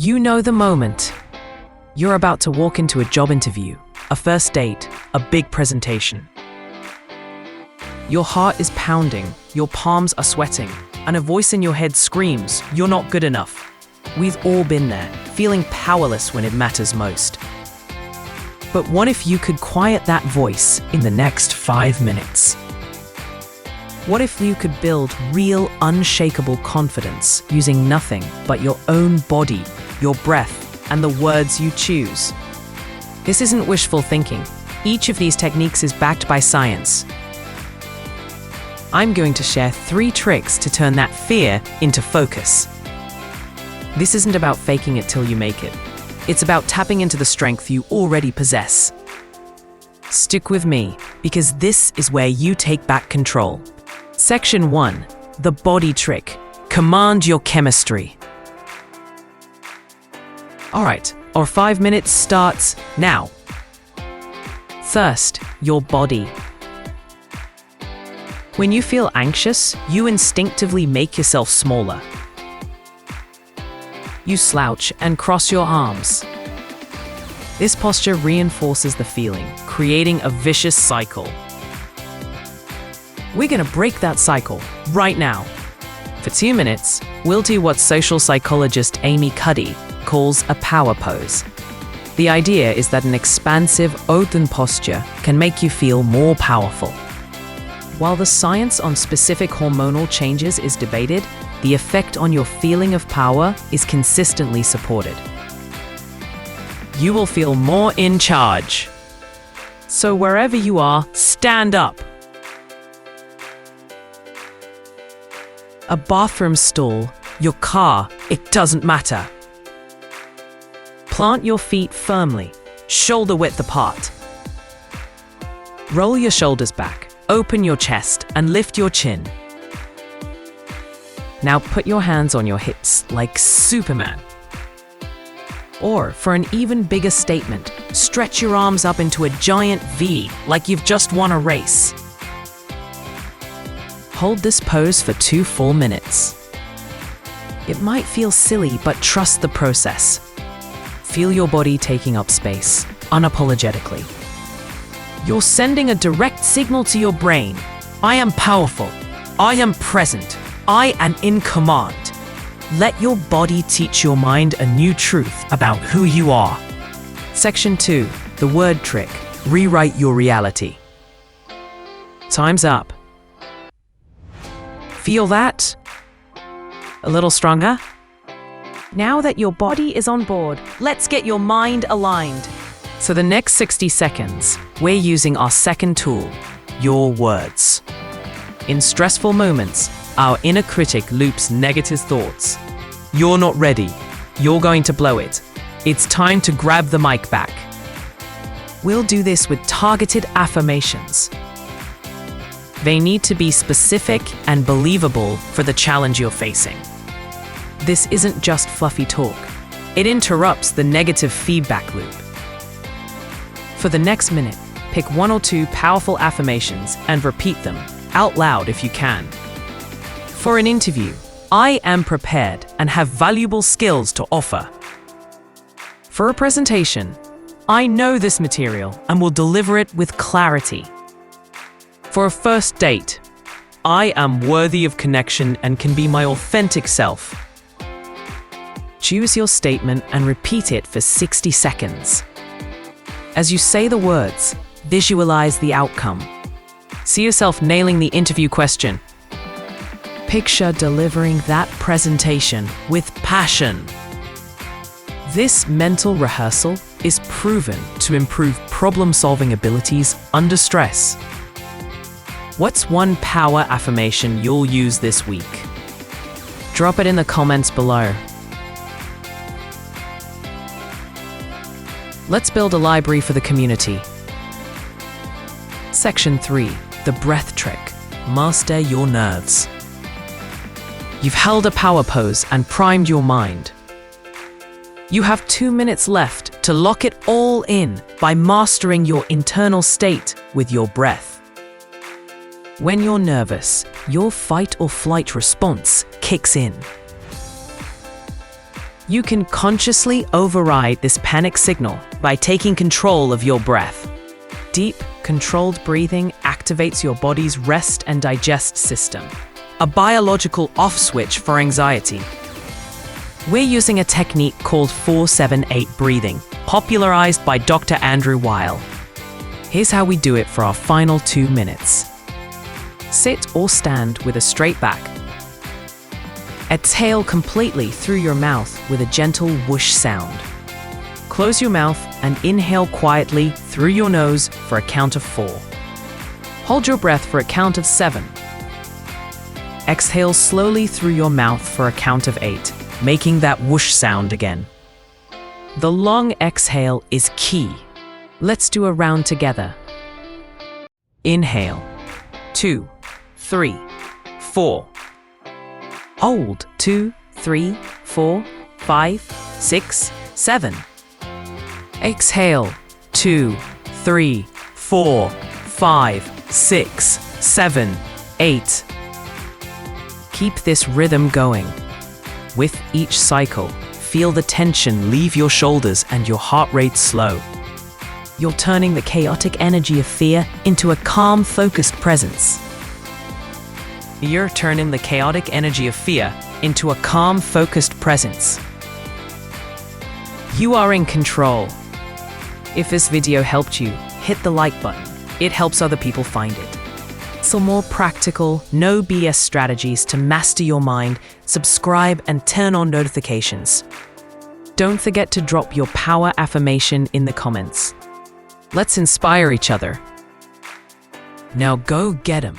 You know the moment. You're about to walk into a job interview, a first date, a big presentation. Your heart is pounding, your palms are sweating, and a voice in your head screams, "You're not good enough." We've all been there, feeling powerless when it matters most. But what if you could quiet that voice in the next 5 minutes? What if you could build real, unshakable confidence using nothing but your own body, your breath, and the words you choose? This isn't wishful thinking. Each of these techniques is backed by science. I'm going to share 3 tricks to turn that fear into focus. This isn't about faking it till you make it. It's about tapping into the strength you already possess. Stick with me, because this is where you take back control. Section 1. The body trick. Command your chemistry. Alright, our 5 minutes starts now. First, your body. When you feel anxious, you instinctively make yourself smaller. You slouch and cross your arms. This posture reinforces the feeling, creating a vicious cycle. We're gonna break that cycle right now. For 2 minutes, we'll do what social psychologist Amy Cuddy calls a power pose. The idea is that an expansive, open posture can make you feel more powerful. While the science on specific hormonal changes is debated, the effect on your feeling of power is consistently supported. You will feel more in charge. So wherever you are, stand up. A bathroom stall, your car, it doesn't matter. Plant your feet firmly, shoulder width apart. Roll your shoulders back, open your chest, and lift your chin. Now put your hands on your hips like Superman. Or, for an even bigger statement, stretch your arms up into a giant V like you've just won a race. Hold this pose for 2 full minutes. It might feel silly, but trust the process. Feel your body taking up space, unapologetically. You're sending a direct signal to your brain. I am powerful. I am present. I am in command. Let your body teach your mind a new truth about who you are. Section 2. The word trick. Rewrite your reality. Time's up. Feel that? A little stronger? Now that your body is on board, let's get your mind aligned. So the next 60 seconds, we're using our second tool, your words. In stressful moments, our inner critic loops negative thoughts. You're not ready. You're going to blow it. It's time to grab the mic back. We'll do this with targeted affirmations. They need to be specific and believable for the challenge you're facing. This isn't just fluffy talk. It interrupts the negative feedback loop. For the next minute, pick 1 or 2 powerful affirmations and repeat them out loud if you can. For an interview, I am prepared and have valuable skills to offer. For a presentation, I know this material and will deliver it with clarity. For a first date, I am worthy of connection and can be my authentic self. Choose your statement and repeat it for 60 seconds. As you say the words, visualize the outcome. See yourself nailing the interview question. Picture delivering that presentation with passion. This mental rehearsal is proven to improve problem-solving abilities under stress. What's one power affirmation you'll use this week? Drop it in the comments below. Let's build a library for the community. Section 3. The breath trick. Master your nerves. You've held a power pose and primed your mind. You have 2 minutes left to lock it all in by mastering your internal state with your breath. When you're nervous, your fight or flight response kicks in. You can consciously override this panic signal by taking control of your breath. Deep, controlled breathing activates your body's rest and digest system, a biological off switch for anxiety. We're using a technique called 4-7-8 breathing, popularized by Dr. Andrew Weil. Here's how we do it for our final 2 minutes. Sit or stand with a straight back. Exhale completely through your mouth with a gentle whoosh sound. Close your mouth and inhale quietly through your nose for a count of 4. Hold your breath for a count of 7. Exhale slowly through your mouth for a count of 8, making that whoosh sound again. The long exhale is key. Let's do a round together. Inhale. 2, 3, 4. Hold. 2, 3, 4, 5, 6, 7. Exhale. 2, 3, 4, 5, 6, 7, 8. Keep this rhythm going. With each cycle, feel the tension leave your shoulders and your heart rate slow. You're turning the chaotic energy of fear into a calm, focused presence. You're turning the chaotic energy of fear into a calm, focused presence. You are in control. If this video helped you, hit the like button. It helps other people find it. For more practical, no BS strategies to master your mind, subscribe and turn on notifications. Don't forget to drop your power affirmation in the comments. Let's inspire each other. Now go get 'em.